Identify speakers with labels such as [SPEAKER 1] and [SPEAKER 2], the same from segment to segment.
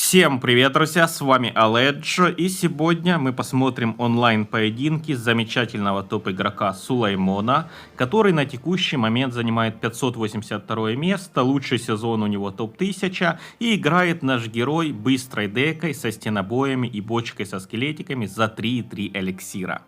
[SPEAKER 1] Всем привет, друзья, с вами Аледжо, и сегодня мы посмотрим онлайн-поединки замечательного топ-игрока Сулаймона, который на текущий момент занимает 582 место, лучший сезон у него топ-1000, и играет наш герой быстрой декой со стенобоями и бочкой со скелетиками за 3,3 эликсира.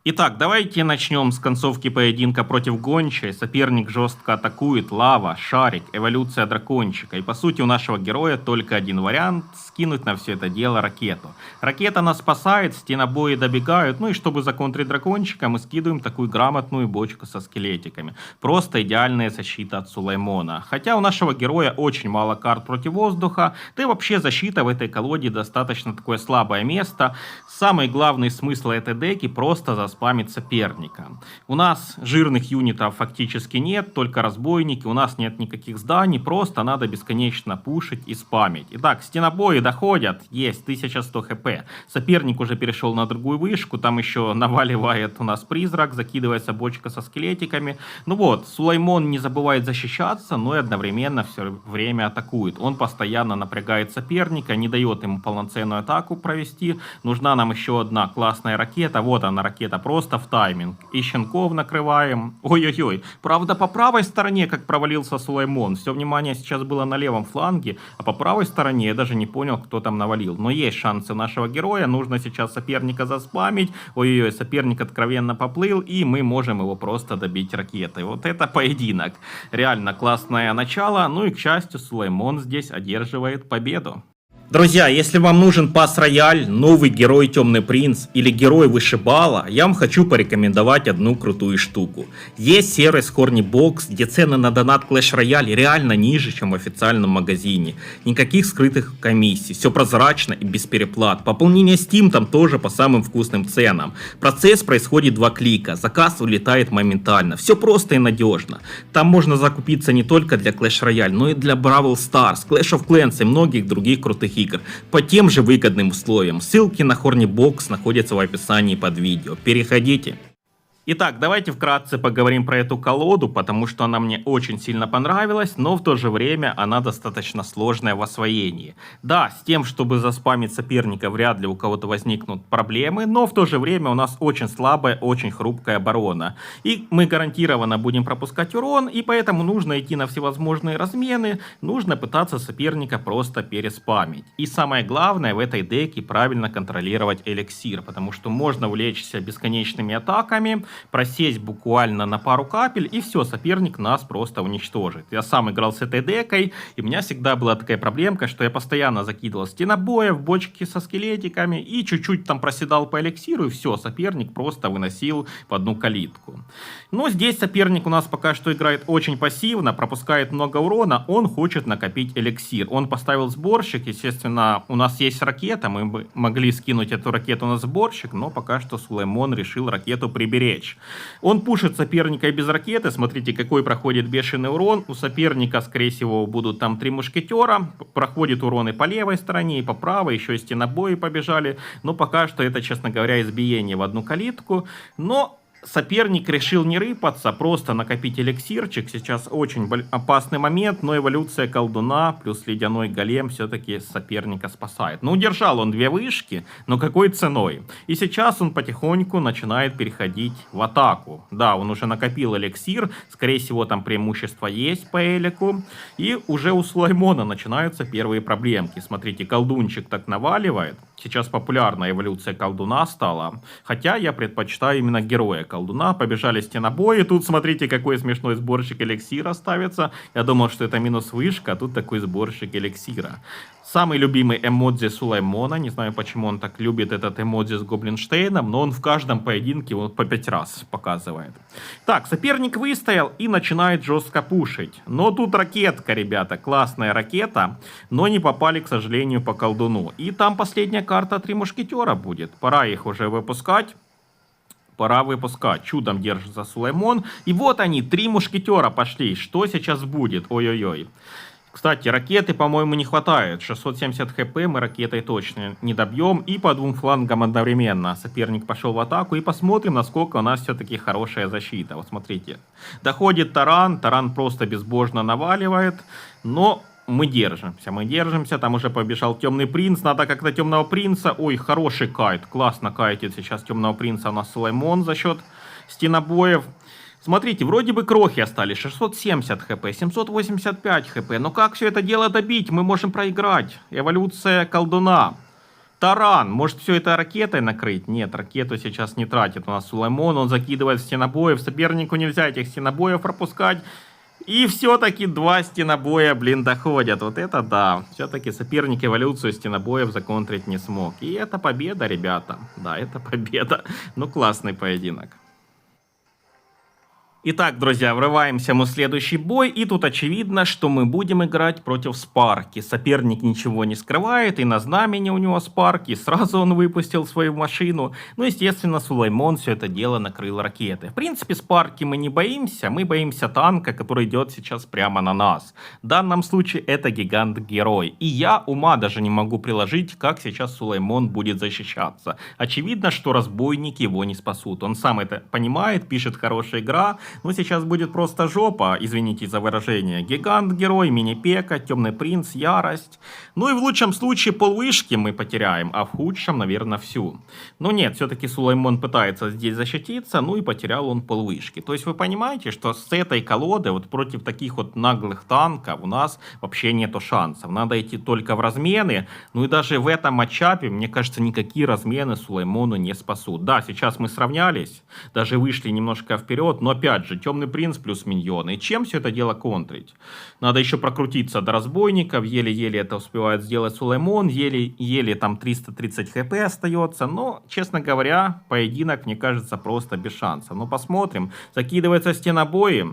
[SPEAKER 1] Итак, давайте начнем с концовки поединка против гончей. Соперник жестко атакует, лава, шарик, эволюция дракончика. И по сути у нашего героя только один вариант — скинуть на все это дело ракету. Ракета нас спасает, стенобои добегают, ну и чтобы законтрить дракончика, мы скидываем такую грамотную бочку со скелетиками. Просто идеальная защита от Сулаймона. Хотя у нашего героя очень мало карт против воздуха, да и вообще защита в этой колоде достаточно такое слабое место. Самый главный смысл этой деки — просто заспамить соперника. У нас жирных юнитов фактически нет, только разбойники, у нас нет никаких зданий, просто надо бесконечно пушить и спамить. Итак, стенобои доходят, есть 1100 хп. Соперник уже перешел на другую вышку, там еще наваливает у нас призрак, закидывается бочка со скелетиками. Ну вот, Сулаймон не забывает защищаться, но и одновременно все время атакует. Он постоянно напрягает соперника, не дает ему полноценную атаку провести. Нужна нам еще одна классная ракета, вот она ракета, просто в тайминг. И щенков накрываем. Ой-ой-ой. Правда, по правой стороне, как провалился Сулаймон. Все внимание сейчас было на левом фланге, а по правой стороне я даже не понял, кто там навалил. Но есть шансы у нашего героя. Нужно сейчас соперника заспамить. Ой-ой-ой, соперник откровенно поплыл, и мы можем его просто добить ракетой. Вот это поединок. Реально классное начало. Ну и, к счастью, Сулаймон здесь одерживает победу. Друзья, если вам нужен пас-рояль, новый герой Темный Принц или герой Вышибала, я вам хочу порекомендовать одну крутую штуку. Есть сервис Hornybox, где цены на донат Clash Royale реально ниже, чем в официальном магазине. Никаких скрытых комиссий, все прозрачно и без переплат. Пополнение Steam там тоже по самым вкусным ценам. Процесс происходит 2 клика, заказ улетает моментально. Все просто и надежно. Там можно закупиться не только для Clash Royale, но и для Brawl Stars, Clash of Clans и многих других крутых игр по тем же выгодным условиям. Ссылки на Hornybox находятся в описании под видео. Переходите. Итак, давайте вкратце поговорим про эту колоду, потому что она мне очень сильно понравилась, но в то же время она достаточно сложная в освоении. Да, с тем, чтобы заспамить соперника, вряд ли у кого-то возникнут проблемы, но в то же время у нас очень слабая, очень хрупкая оборона. И мы гарантированно будем пропускать урон, и поэтому нужно идти на всевозможные размены, нужно пытаться соперника просто переспамить. И самое главное в этой деке правильно контролировать эликсир, потому что можно увлечься бесконечными атаками, просесть буквально на пару капель, и все, соперник нас просто уничтожит. Я сам играл с этой декой, и у меня всегда была такая проблемка, что я постоянно закидывал стенобоев, бочки со скелетиками, и чуть-чуть там проседал по эликсиру, и все, соперник просто выносил в одну калитку. Но здесь соперник у нас пока что играет очень пассивно, пропускает много урона, он хочет накопить эликсир. Он поставил сборщик, естественно, у нас есть ракета, мы бы могли скинуть эту ракету на сборщик, но пока что Сулаймон решил ракету приберечь. Он пушит соперника и без ракеты. Смотрите, какой проходит бешеный урон. У соперника, скорее всего, будут там 3 мушкетера. Проходит урон и по левой стороне, и по правой. Еще и стенобои побежали. Но пока что это, честно говоря, избиение в одну калитку. Но соперник решил не рыпаться, просто накопить эликсирчик. Сейчас очень опасный момент, но эволюция колдуна плюс ледяной голем все-таки соперника спасает. Ну, удержал он 2 вышки, но какой ценой? И сейчас он потихоньку начинает переходить в атаку. Да, он уже накопил эликсир, скорее всего, там преимущество есть по элику. И уже у Сулаймона начинаются первые проблемки. Смотрите, колдунчик так наваливает. Сейчас популярна эволюция колдуна стала. Хотя я предпочитаю именно героя колдуна. Побежали стенобои. Тут смотрите, какой смешной сборщик эликсира ставится. Я думал, что это минус вышка, а тут такой сборщик эликсира. Самый любимый эмодзи Сулаймона. Не знаю, почему он так любит этот эмодзи с Гоблинштейном, но он в каждом поединке вот по 5 раз показывает. Так, соперник выстоял и начинает жестко пушить. Но тут ракетка, ребята, классная ракета, но не попали, к сожалению, по колдуну. И там последняя карта 3 мушкетера будет. Пора их уже выпускать. Пора выпускать. Чудом держится Сулаймон. И вот они, 3 мушкетера пошли. Что сейчас будет? Ой-ой-ой. Кстати, ракеты, по-моему, не хватает. 670 хп мы ракетой точно не добьем. И по 2 флангам одновременно. Соперник пошел в атаку. И посмотрим, насколько у нас все-таки хорошая защита. Вот смотрите. Доходит таран. Таран просто безбожно наваливает. Но мы держимся, там уже побежал темный принц, надо как-то темного принца, ой, хороший кайт, классно кайтит сейчас темного принца у нас Сулаймон за счет стенобоев. Смотрите, вроде бы крохи остались, 670 хп, 785 хп, но как все это дело добить, мы можем проиграть, эволюция колдуна. Таран, может все это ракетой накрыть? Нет, ракету сейчас не тратит у нас Сулаймон, он закидывает стенобоев, сопернику нельзя этих стенобоев пропускать. И все-таки 2 стенобоя, блин, доходят. Вот это да. Все-таки соперник эволюцию стенобоев законтрить не смог. И это победа, ребята. Да, это победа. Ну, классный поединок. Итак, друзья, врываемся мы в следующий бой, и тут очевидно, что мы будем играть против Спарки. Соперник ничего не скрывает, и на знамени у него Спарки, сразу он выпустил свою машину. Ну, естественно, Сулаймон все это дело накрыл ракеты. В принципе, Спарки мы не боимся, мы боимся танка, который идет сейчас прямо на нас. В данном случае это гигант-герой, и я ума даже не могу приложить, как сейчас Сулаймон будет защищаться. Очевидно, что разбойники его не спасут, он сам это понимает, пишет хорошая игра. Ну, сейчас будет просто жопа, извините за выражение. Гигант-герой, мини-пека, темный принц, ярость. Ну и в лучшем случае полвышки мы потеряем, а в худшем, наверное, всю. Но нет, все-таки Сулаймон пытается здесь защититься, ну и потерял он полвышки. То есть вы понимаете, что с этой колоды, вот против таких вот наглых танков у нас вообще нету шансов. Надо идти только в размены. Ну и даже в этом матчапе, мне кажется, никакие размены Сулаймону не спасут. Да, сейчас мы сравнялись, даже вышли немножко вперед, но опять же, темный принц плюс миньоны. И чем все это дело контрить? Надо еще прокрутиться до разбойников, еле-еле это успевает сделать Сулаймон, еле-еле там 330 хп остается, но, честно говоря, поединок, мне кажется, просто без шансов. Ну, посмотрим. Закидывается стенобои.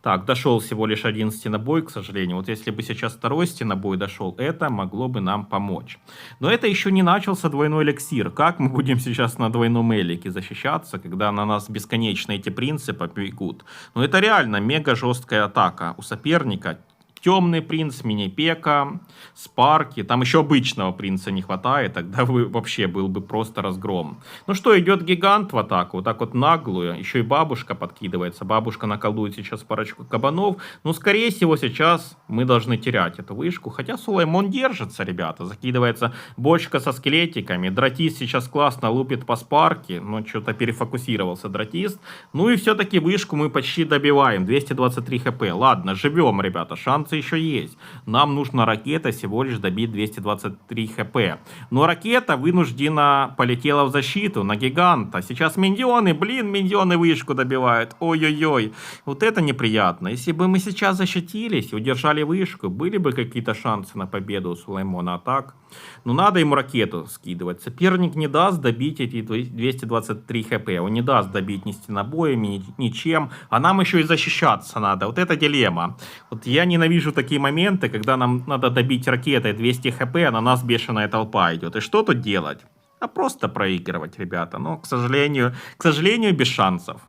[SPEAKER 1] Так, дошел всего лишь один стенобой, к сожалению. Вот если бы сейчас второй стенобой дошел, это могло бы нам помочь. Но это еще не начался двойной эликсир. Как мы будем сейчас на двойном элике защищаться, когда на нас бесконечно эти принцы побегут? Ну это реально мега жесткая атака у соперника. Темный принц, мини-пека, Спарки. Там еще обычного принца не хватает, тогда вообще был бы просто разгром. Ну что, идет гигант в атаку, вот так вот наглую. Еще и бабушка подкидывается. Бабушка наколдует сейчас парочку кабанов. Ну, скорее всего, сейчас мы должны терять эту вышку. Хотя Сулаймон держится, ребята. Закидывается бочка со скелетиками. Дратист сейчас классно лупит по Спарке. Но что-то перефокусировался Дратист. Ну и все-таки вышку мы почти добиваем. 223 хп. Ладно, живем, ребята. Шансы еще есть. Нам нужна ракета всего лишь добить 223 хп. Но ракета вынуждена полетела в защиту на гиганта. Сейчас миньоны, блин, миньоны вышку добивают. Ой-ой-ой. Вот это неприятно. Если бы мы сейчас защитились, удержали вышку, были бы какие-то шансы на победу у Сулаймона. А так, ну надо ему ракету скидывать. Соперник не даст добить эти 223 хп. Он не даст добить ни стенобоями, ничем. А нам еще и защищаться надо. Вот это дилемма. Вот я ненавижу такие моменты, когда нам надо добить ракетой 200 хп, а на нас бешеная толпа идет. И что тут делать? А просто проигрывать, ребята. Но, к сожалению, без шансов.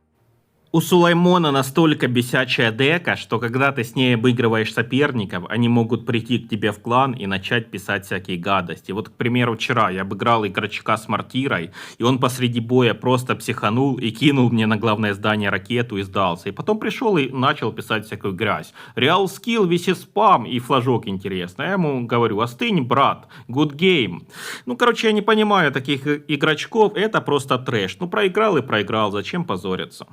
[SPEAKER 1] У Сулаймона настолько бесячая дека, что когда ты с ней обыгрываешь соперников, они могут прийти к тебе в клан и начать писать всякие гадости. Вот, к примеру, вчера я обыграл игрочка с мортирой, и он посреди боя просто психанул и кинул мне на главное здание ракету и сдался. И потом пришел и начал писать всякую грязь. Реал скилл, весь спам и флажок интересный. Я ему говорю: остынь, брат, good game. Ну, короче, я не понимаю таких игрочков, это просто трэш. Ну, проиграл и проиграл, зачем позориться?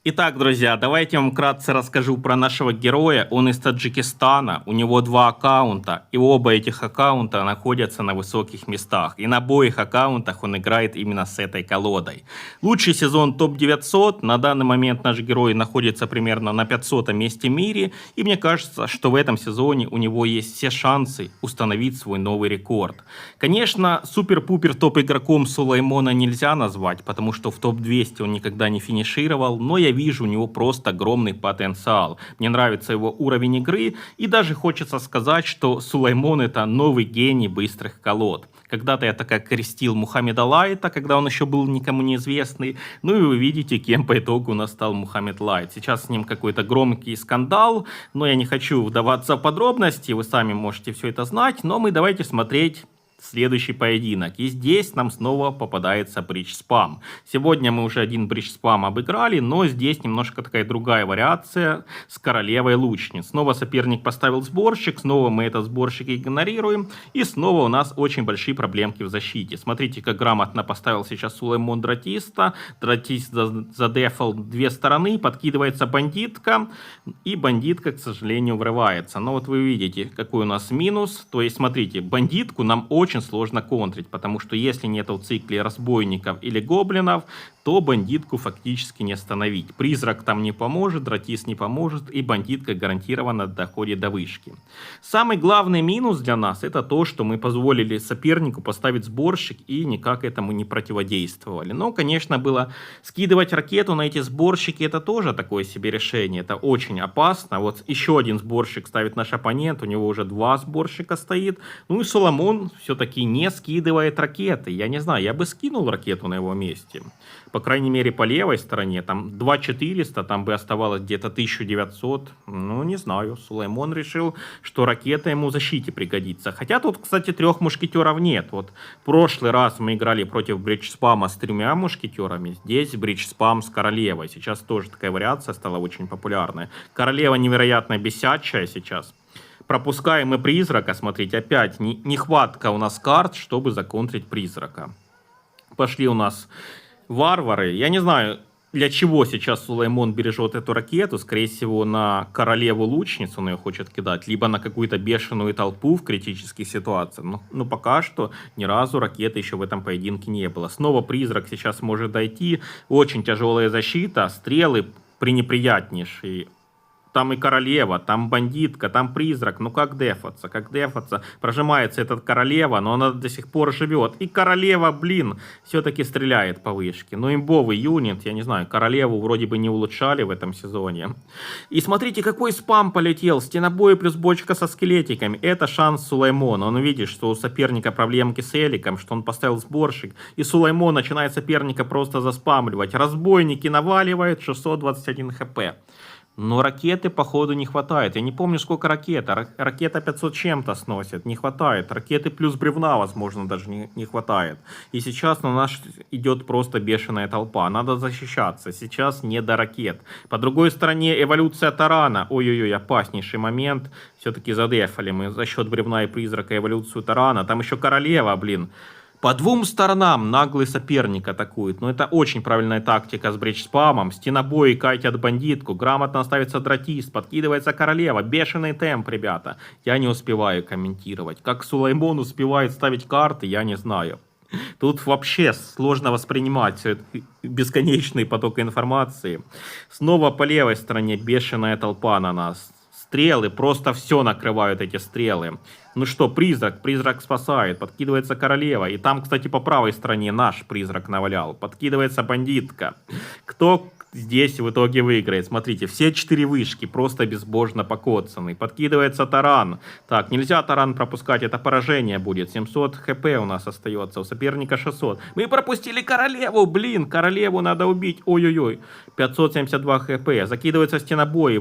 [SPEAKER 1] Итак, друзья, давайте я вам вкратце расскажу про нашего героя. Он из Таджикистана, у него 2 аккаунта, и оба этих аккаунта находятся на высоких местах. И на обоих аккаунтах он играет именно с этой колодой. Лучший сезон топ-900, на данный момент наш герой находится примерно на 500 месте в мире, и мне кажется, что в этом сезоне у него есть все шансы установить свой новый рекорд. Конечно, супер-пупер топ-игроком Сулаймона нельзя назвать, потому что в топ-200 он никогда не финишировал, но я вижу у него просто огромный потенциал. Мне нравится его уровень игры, и даже хочется сказать, что Сулаймон — это новый гений быстрых колод. Когда-то я так окрестил Мухаммеда Лайта, когда он еще был никому неизвестный. Ну и вы видите, кем по итогу у нас стал Мухаммед Лайт. Сейчас с ним какой-то громкий скандал, но я не хочу вдаваться в подробности, вы сами можете все это знать. Но мы давайте смотреть следующий поединок. И здесь нам снова попадается бридж спам. Сегодня мы уже один бридж спам обыграли, но здесь немножко такая другая вариация с королевой лучниц. Снова соперник поставил сборщик, снова мы этот сборщик игнорируем, и снова у нас очень большие проблемки в защите. Смотрите, как грамотно поставил сейчас Сулеймон Дратиста. Дратист задефал две стороны, подкидывается бандитка, и бандитка, к сожалению, врывается. Но вот вы видите, какой у нас минус. То есть, смотрите, бандитку нам очень сложно контрить, потому что если нет в цикле разбойников или гоблинов, то бандитку фактически не остановить. Призрак там не поможет, Дратист не поможет, и бандитка гарантированно доходит до вышки. Самый главный минус для нас это то, что мы позволили сопернику поставить сборщик и никак этому не противодействовали. Но, конечно, было скидывать ракету на эти сборщики, это тоже такое себе решение, это очень опасно. Вот еще один сборщик ставит наш оппонент, у него уже два сборщика стоит. Ну и Соломон все-таки не скидывает ракеты. Я не знаю, я бы скинул ракету на его месте. По крайней мере, по левой стороне, там 2400, там бы оставалось где-то 1900. Ну, не знаю, Сулеймон решил, что ракета ему в защите пригодится. Хотя тут, кстати, 3 мушкетеров нет. Вот в прошлый раз мы играли против бридж спама с 3 мушкетерами. Здесь бридж спам с королевой. Сейчас тоже такая вариация стала очень популярная. Королева невероятно бесячая сейчас. Пропускаем и призрака, смотрите, опять нехватка у нас карт, чтобы законтрить призрака. Пошли у нас варвары. Я не знаю, для чего сейчас Сулеймон бережет эту ракету. Скорее всего, на королеву-лучницу он ее хочет кидать, либо на какую-то бешеную толпу в критических ситуациях. Но пока что ни разу ракеты еще в этом поединке не было. Снова призрак сейчас может дойти. Очень тяжелая защита, стрелы пренеприятнейшие. Там и королева, там бандитка, там призрак. Ну как дефаться, как дефаться? Прожимается этот королева, но она до сих пор живет. И королева, блин, все-таки стреляет по вышке. Ну имбовый юнит, я не знаю, королеву вроде бы не улучшали в этом сезоне. И смотрите, какой спам полетел. Стенобой плюс бочка со скелетиками. Это шанс Сулеймона. Он видит, что у соперника проблемки с эликом, что он поставил сборщик. И Сулеймон начинает соперника просто заспамливать. Разбойники наваливают, 621 хп. Но ракеты, походу, не хватает. Я не помню, сколько ракет. Ракета 500 чем-то сносит. Не хватает. Ракеты плюс бревна, возможно, даже не хватает. И сейчас на нас идет просто бешеная толпа. Надо защищаться. Сейчас не до ракет. По другой стороне эволюция тарана. Ой-ой-ой, опаснейший момент. Все-таки задефали мы за счет бревна и призрака эволюцию тарана. Там еще королева, блин. По двум сторонам наглый соперник атакует. Но это очень правильная тактика с бридж-спамом. Стенобои кайтят бандитку. Грамотно ставится Дратист. Подкидывается королева. Бешеный темп, ребята. Я не успеваю комментировать. Как Сулеймон успевает ставить карты, я не знаю. Тут вообще сложно воспринимать бесконечный поток информации. Снова по левой стороне бешеная толпа на нас. Стрелы, просто все накрывают эти стрелы. Ну что, призрак спасает, подкидывается королева. И там, кстати, по правой стороне наш призрак навалял. Подкидывается бандитка. Кто здесь в итоге выиграет? Смотрите, все 4 вышки просто безбожно покоцаны. Подкидывается таран. Так, нельзя таран пропускать, это поражение будет. 700 хп у нас остается, у соперника 600. Мы пропустили королеву, блин, королеву надо убить. Ой-ой-ой, 572 хп. Закидываются стенобои,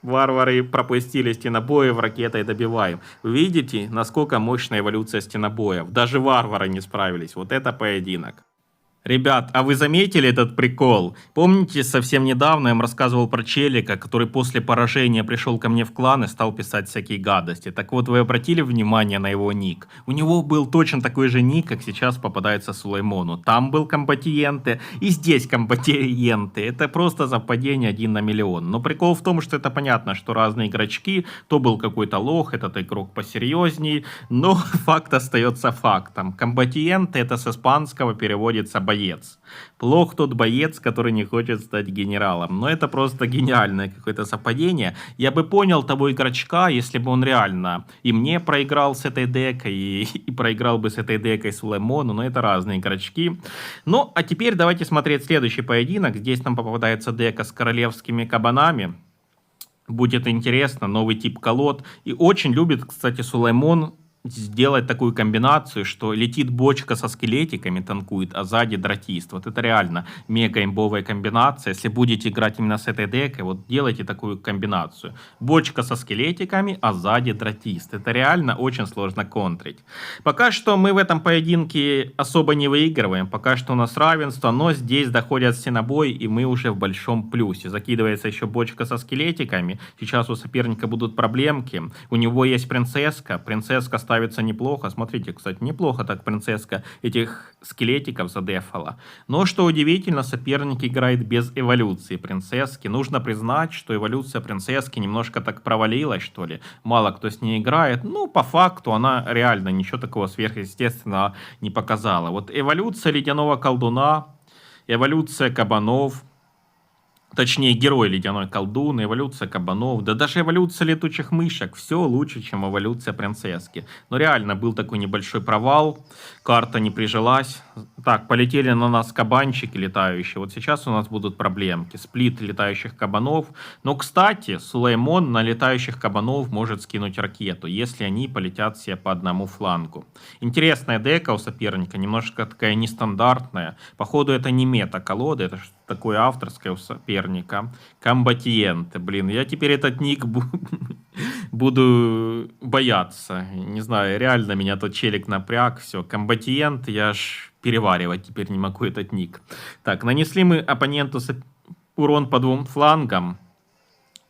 [SPEAKER 1] Варвары пропустили стенобоев, ракетой добиваем. Вы видите, насколько мощная эволюция стенобоев? Даже варвары не справились. Вот это поединок. Ребят, а вы заметили этот прикол? Помните, совсем недавно я вам рассказывал про челика, который после поражения пришел ко мне в клан и стал писать всякие гадости. Так вот, вы обратили внимание на его ник? У него был точно такой же ник, как сейчас попадается Сулеймону. Там был комбатиенты, и здесь комбатиенты. Это просто совпадение 1 на миллион. Но прикол в том, что это понятно, что разные игрочки. То был какой-то лох, этот игрок посерьезней. Но факт остается фактом. Комбатиенты, это с испанского переводится боец. Плох тот боец, который не хочет стать генералом. Но это просто гениальное какое-то совпадение. Я бы понял того игрочка, если бы он реально и мне проиграл с этой декой, и проиграл бы с этой декой Сулеймону, но это разные игрочки. Ну, а теперь давайте смотреть следующий поединок. Здесь нам попадается дека с королевскими кабанами. Будет интересно, новый тип колод. И очень любит, кстати, Сулеймон сделать такую комбинацию, что летит бочка со скелетиками, танкует, а сзади дратист. Вот это реально мега имбовая комбинация. Если будете играть именно с этой декой, вот делайте такую комбинацию. Бочка со скелетиками, а сзади дратист. Это реально очень сложно контрить. Пока что мы в этом поединке особо не выигрываем. Пока что у нас равенство, но здесь доходят стенобой, и мы уже в большом плюсе. Закидывается еще бочка со скелетиками. Сейчас у соперника будут проблемки. У него есть принцесска. Принцесска ставится неплохо. Смотрите, кстати, неплохо так принцесска этих скелетиков задефала. Но, что удивительно, соперник играет без эволюции принцесски. Нужно признать, что эволюция принцесски немножко так провалилась, что ли. Мало кто с ней играет. Ну, по факту, она реально ничего такого сверхъестественного не показала. Вот эволюция ледяного колдуна, эволюция кабанов, точнее, герой ледяной колдун, эволюция кабанов, да даже эволюция летучих мышек. Все лучше, чем эволюция принцесски. Но реально был такой небольшой провал. Карта не прижилась. Так, полетели на нас кабанчики летающие. Вот сейчас у нас будут проблемки. Сплит летающих кабанов. Но, кстати, Сулеймон на летающих кабанов может скинуть ракету, если они полетят все по одному флангу. Интересная дека у соперника. Немножко такая нестандартная. Походу, это не мета-колода. Это что-то такое авторское у соперника. Комбатиенты. Блин, я теперь этот ник буду бояться. Не знаю, реально меня тот челик напряг. Все, комбатиент, я аж переваривать теперь не могу этот ник. Так, нанесли мы оппоненту урон по двум флангам.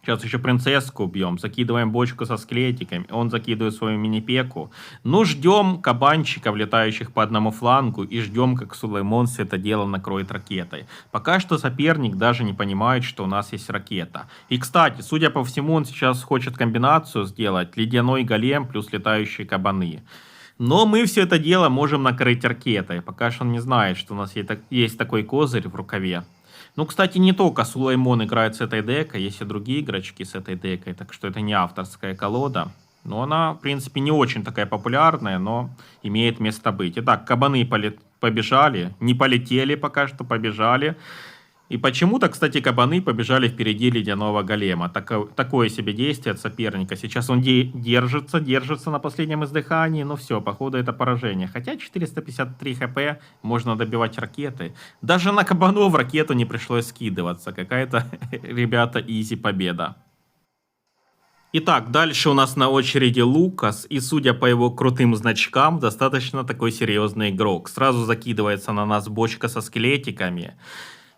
[SPEAKER 1] Сейчас еще принцесску убьем. Закидываем бочку со скелетиками. Он закидывает свою мини-пеку. Ну, ждем кабанчиков, летающих по одному флангу. И ждем, как Сулеймон все это дело накроет ракетой. Пока что соперник даже не понимает, что у нас есть ракета. И, кстати, судя по всему, он сейчас хочет комбинацию сделать. Ледяной голем плюс летающие кабаны. Но мы все это дело можем накрыть ракетой. Пока что он не знает, что у нас есть такой козырь в рукаве. Ну, кстати, не только Сулеймон играет с этой декой, есть и другие игрочки с этой декой, так что это не авторская колода. Но она, в принципе, не очень такая популярная, но имеет место быть. Итак, кабаны побежали, не полетели пока что, побежали. И почему-то, кстати, кабаны побежали впереди ледяного голема. Такое себе действие от соперника. Сейчас он держится на последнем издыхании, но все, походу это поражение. Хотя 453 хп, можно добивать ракеты. Даже на кабанов ракету не пришлось скидываться. Какая-то, ребята, изи победа. Итак, дальше у нас на очереди Лукас, и судя по его крутым значкам, достаточно такой серьезный игрок. Сразу закидывается на нас бочка со скелетиками.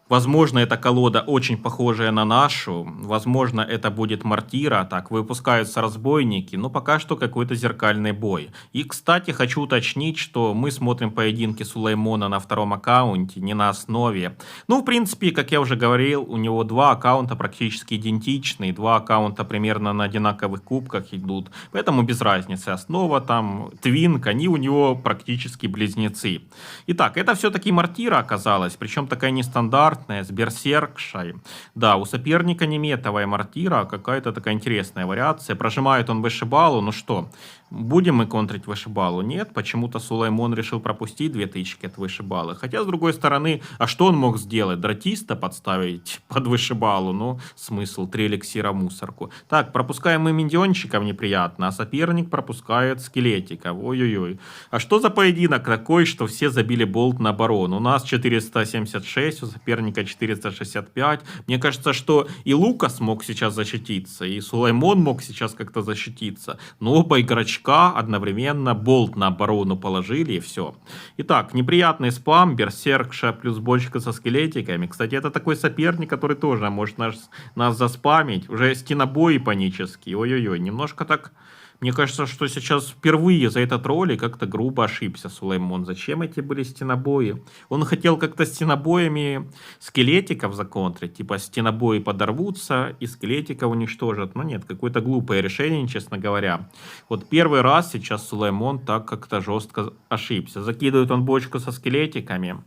[SPEAKER 1] Возможно, эта колода очень похожая на нашу. Возможно, это будет мортира. Так, выпускаются разбойники. Но пока что какой-то зеркальный бой. И, кстати, хочу уточнить, что мы смотрим поединки Сулеймона на втором аккаунте, не на основе. Ну, в принципе, как я уже говорил, у него два аккаунта практически идентичные. Два аккаунта примерно на одинаковых кубках идут. Поэтому без разницы. Основа там, твинк, они у него практически близнецы. Итак, это все-таки мортира оказалась. Причем такая нестандартная. С берсеркшей. Да, у соперника не метовая мортира, а какая-то такая интересная вариация. Прожимает он вышибалу, ну что, будем мы контрить вышибалу? Нет, почему-то Сулеймон решил пропустить 2 тычки от вышибалы. Хотя, с другой стороны, а что он мог сделать? Дратиста подставить под вышибалу? Ну, смысл, 3 эликсира мусорку. Так, пропускаем мы миньончиков неприятно, а соперник пропускает скелетиков. Ой-ой-ой. А что за поединок такой, что все забили болт на барон? У нас 476, у соперника 465. Мне кажется, что и Лукас мог сейчас защититься, и Сулеймон мог сейчас как-то защититься. Но оба игрочка одновременно болт на оборону положили, и все. Итак, неприятный спам, берсеркша плюс бочка со скелетиками. Кстати, это такой соперник, который тоже может нас заспамить. Уже стенобои панические. Ой-ой-ой, немножко так... Мне кажется, что сейчас впервые за этот ролик как-то грубо ошибся Сулеймон. Зачем эти были стенобои? Он хотел как-то стенобоями скелетиков законтрить. Типа стенобои подорвутся и скелетиков уничтожат. Но нет, какое-то глупое решение, честно говоря. Вот первый раз сейчас Сулеймон так как-то жестко ошибся. Закидывает он бочку со скелетиками.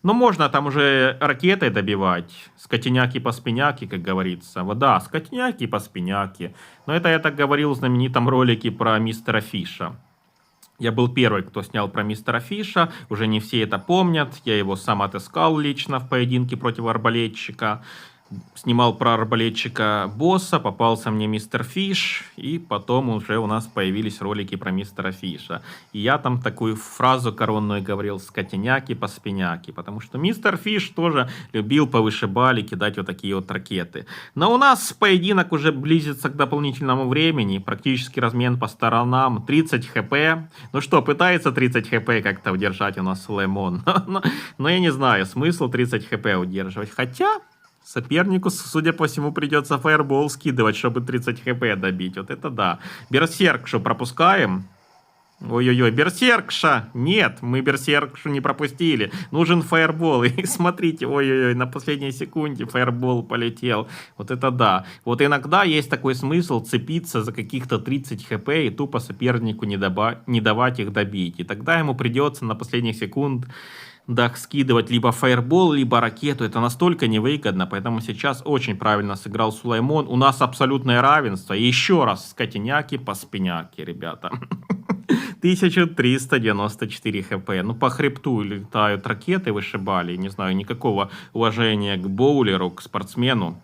[SPEAKER 1] Ну, можно там уже ракетой добивать. Скотиняки по спиняки, как говорится. Вот да, скотиняки по спиняки. Но это я так говорил в знаменитом ролике про мистера Фиша. Я был первый, кто снял про мистера Фиша. Уже не все это помнят. Я его сам отыскал лично в поединке против арбалетчика. Снимал про арбалетчика босса, попался мне мистер Фиш, и потом уже у нас появились ролики про мистера Фиша. И я там такую фразу коронную говорил: скотиняки по спиняки, потому что мистер Фиш тоже любил по вышибали кидать вот такие вот ракеты. Но у нас поединок уже близится к дополнительному времени, практически размен по сторонам, 30 хп. Ну что, пытается 30 хп как-то удержать у нас Сулаймон, но я не знаю, смысл 30 хп удерживать, хотя... Сопернику, судя по всему, придется фаербол скидывать, чтобы 30 хп добить. Вот это да. Берсеркшу пропускаем. Ой-ой-ой, берсеркша! Нет, мы берсеркшу не пропустили. Нужен фаербол. И смотрите, ой-ой-ой, на последней секунде фаербол полетел. Вот это да. Вот иногда есть такой смысл цепиться за каких-то 30 хп и тупо сопернику не давать их добить. И тогда ему придется на последних секундах скидывать либо фаербол, либо ракету. Это настолько невыгодно, поэтому сейчас очень правильно сыграл Сулаймон. У нас абсолютное равенство. И еще раз, скотиняки по спиняке, ребята. 1394 хп. Ну, по хребту летают ракеты, вышибали. Не знаю, никакого уважения к боулеру, к спортсмену.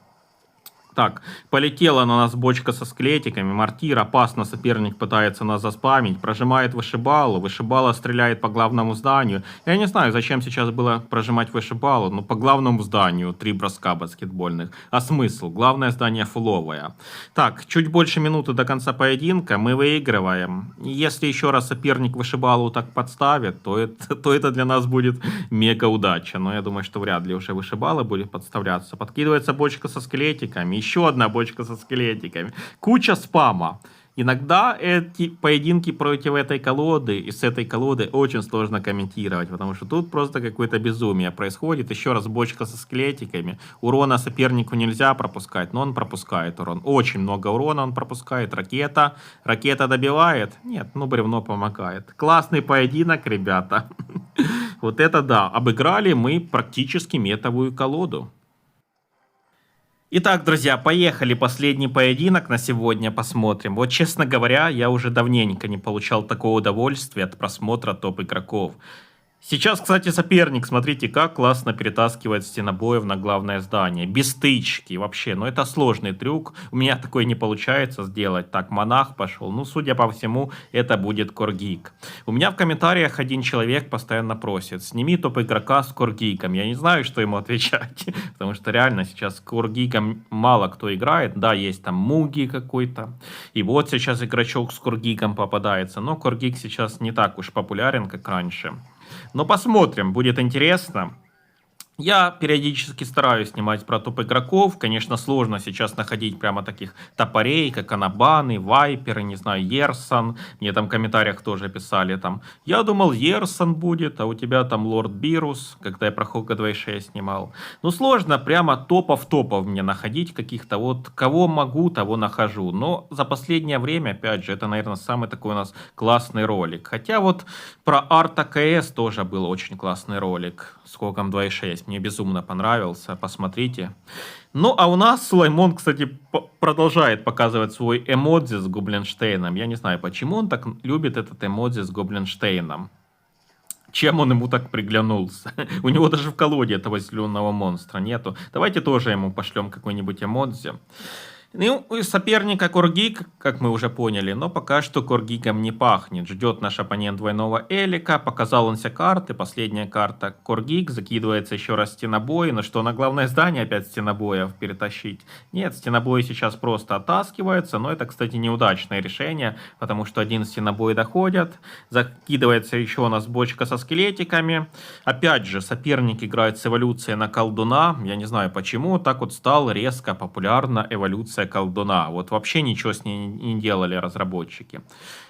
[SPEAKER 1] Так, полетела на нас бочка со склетиками, мортир, опасно, соперник пытается нас заспамить, прожимает вышибалу, вышибала стреляет по главному зданию. Я не знаю, зачем сейчас было прожимать вышибалу, но по главному зданию 3 броска баскетбольных. А смысл? Главное здание фуловое. Так, чуть больше минуты до конца поединка, мы выигрываем. Если еще раз соперник вышибалу так подставит, то это для нас будет мега удача. Но я думаю, что вряд ли уже вышибала будет подставляться. Подкидывается бочка со скелетиками, еще одна бочка со скелетиками. Куча спама. Иногда эти поединки против этой колоды и с этой колоды очень сложно комментировать, потому что тут просто какое-то безумие происходит. Еще раз бочка со скелетиками. Урона сопернику нельзя пропускать, но он пропускает урон. Очень много урона он пропускает. Ракета. Ракета добивает? Нет, ну бревно помогает. Классный поединок, ребята. Вот это да. Обыграли мы практически метовую колоду. Итак, друзья, поехали. Последний поединок на сегодня посмотрим. Вот, честно говоря, я уже давненько не получал такого удовольствия от просмотра топ-игроков. Сейчас, кстати, соперник, смотрите, как классно перетаскивает стенобоев на главное здание. Без стычки вообще, но это сложный трюк. У меня такое не получается сделать. Так, монах пошел. Ну, судя по всему, это будет Коргик. У меня в комментариях один человек постоянно просит: сними топ-игрока с Коргиком. Я не знаю, что ему отвечать. Потому что реально сейчас с Коргиком мало кто играет. Да, есть там Муги какой-то. И вот сейчас игрочок с Коргиком попадается. Но Коргик сейчас не так уж популярен, как раньше. Но посмотрим, будет интересно. Я периодически стараюсь снимать про топ-игроков. Конечно, сложно сейчас находить прямо таких топорей, как Анабаны, Вайперы, не знаю, Ерсон. Мне там в комментариях тоже писали там: я думал, Ерсон будет, а у тебя там Лорд Бирус, когда я про Хока 2.6 снимал. Ну, сложно прямо топов мне находить каких-то. Вот кого могу, того нахожу. Но за последнее время, опять же, это, наверное, самый такой у нас классный ролик. Хотя вот про Арта КС тоже был очень классный ролик с Хоком 2.6. Мне безумно понравился, посмотрите. Ну, а у нас Сулаймон, кстати, продолжает показывать свой эмодзи с Гоблинштейном. Я не знаю, почему он так любит этот эмодзи с Гоблинштейном. Чем он ему так приглянулся? У него даже в колоде этого зеленого монстра нету. Давайте тоже ему пошлем какой-нибудь эмодзи. Ну, и соперника Коргик, как мы уже поняли, но пока что Коргиком не пахнет. Ждет наш оппонент двойного Элика, показал он все карты, последняя карта Коргик, закидывается еще раз стенобой, но что, на главное здание опять стенобоев перетащить? Нет, стенобои сейчас просто оттаскиваются, но это, кстати, неудачное решение, потому что один стенобой доходят, закидывается еще у нас бочка со скелетиками. Опять же, соперник играет с эволюцией на колдуна, я не знаю почему, так вот стал резко популярна эволюция колдуна. Вот вообще ничего с ней не делали разработчики.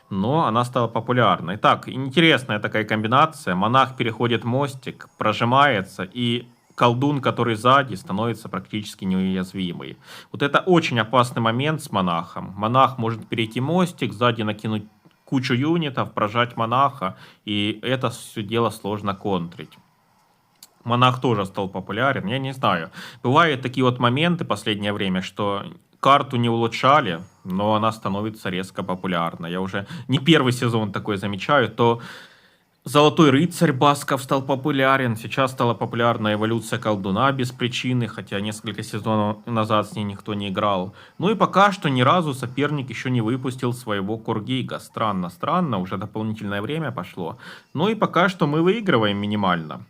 [SPEAKER 1] Но она стала популярной. Итак, интересная такая комбинация. Монах переходит мостик, прожимается, и колдун, который сзади, становится практически неуязвимый. Вот это очень опасный момент с монахом. Монах может перейти мостик, сзади накинуть кучу юнитов, прожать монаха, и это все дело сложно контрить. Монах тоже стал популярен, я не знаю. Бывают такие вот моменты в последнее время, что карту не улучшали, но она становится резко популярна. Я уже не первый сезон такой замечаю, то Золотой рыцарь Басков стал популярен. Сейчас стала популярна эволюция колдуна без причины, хотя несколько сезонов назад с ней никто не играл. Ну и пока что ни разу соперник еще не выпустил своего Коргига. Странно, странно, уже дополнительное время пошло. Ну и пока что мы выигрываем минимально.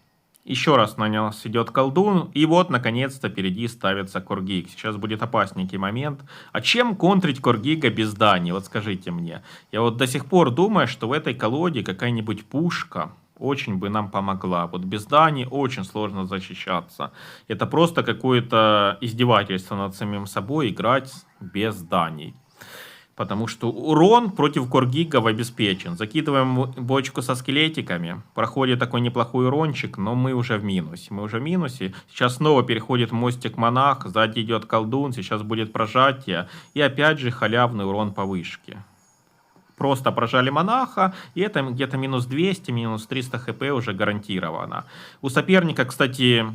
[SPEAKER 1] Еще раз на нас идет колдун, и вот, наконец-то, впереди ставится Коргиг. Сейчас будет опасненький момент. А чем контрить Коргига без Дани? Вот скажите мне. Я вот до сих пор думаю, что в этой колоде какая-нибудь пушка очень бы нам помогла. Вот без Дани очень сложно защищаться. Это просто какое-то издевательство над самим собой играть без Дани. Потому что урон против Коргигов обеспечен. Закидываем бочку со скелетиками. Проходит такой неплохой урончик, но мы уже в минусе. Мы уже в минусе. Сейчас снова переходит мостик монах. Сзади идет колдун. Сейчас будет прожатие. И опять же халявный урон по вышке. Просто прожали монаха. И это где-то минус 200, минус 300 хп уже гарантировано. У соперника, кстати,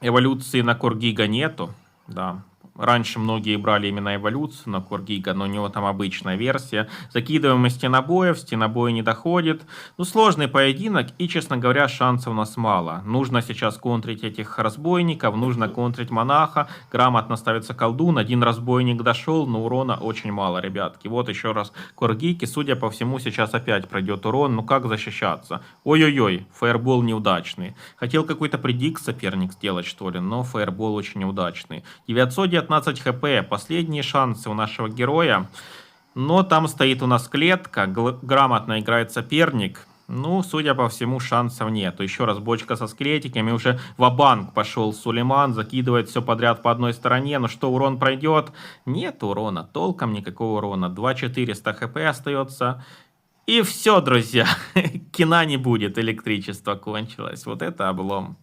[SPEAKER 1] эволюции на Коргига нету. Да. Раньше многие брали именно эволюцию на Коргига, но у него там обычная версия. Закидываем из стенобоев, стенобои не доходит. Ну, сложный поединок, и, честно говоря, шансов у нас мало. Нужно сейчас контрить этих разбойников, нужно контрить монаха. Грамотно ставится колдун, один разбойник дошел, но урона очень мало, ребятки. Вот еще раз Коргиг, и, судя по всему, сейчас опять пройдет урон. Ну, как защищаться? Ой-ой-ой, фаербол неудачный. Хотел какой-то предикт соперник сделать, что ли, но фаербол очень неудачный. 919 хп, последние шансы у нашего героя. Но там стоит у нас клетка, грамотно играет соперник. Ну, судя по всему, шансов нет. Еще раз бочка со скелетиками, уже ва-банк пошел Сулейман, закидывает все подряд по одной стороне. Ну что, урон пройдет? Нет урона, толком никакого урона. 2400 хп остается. И все, друзья, кино не будет, электричество кончилось. Вот это облом.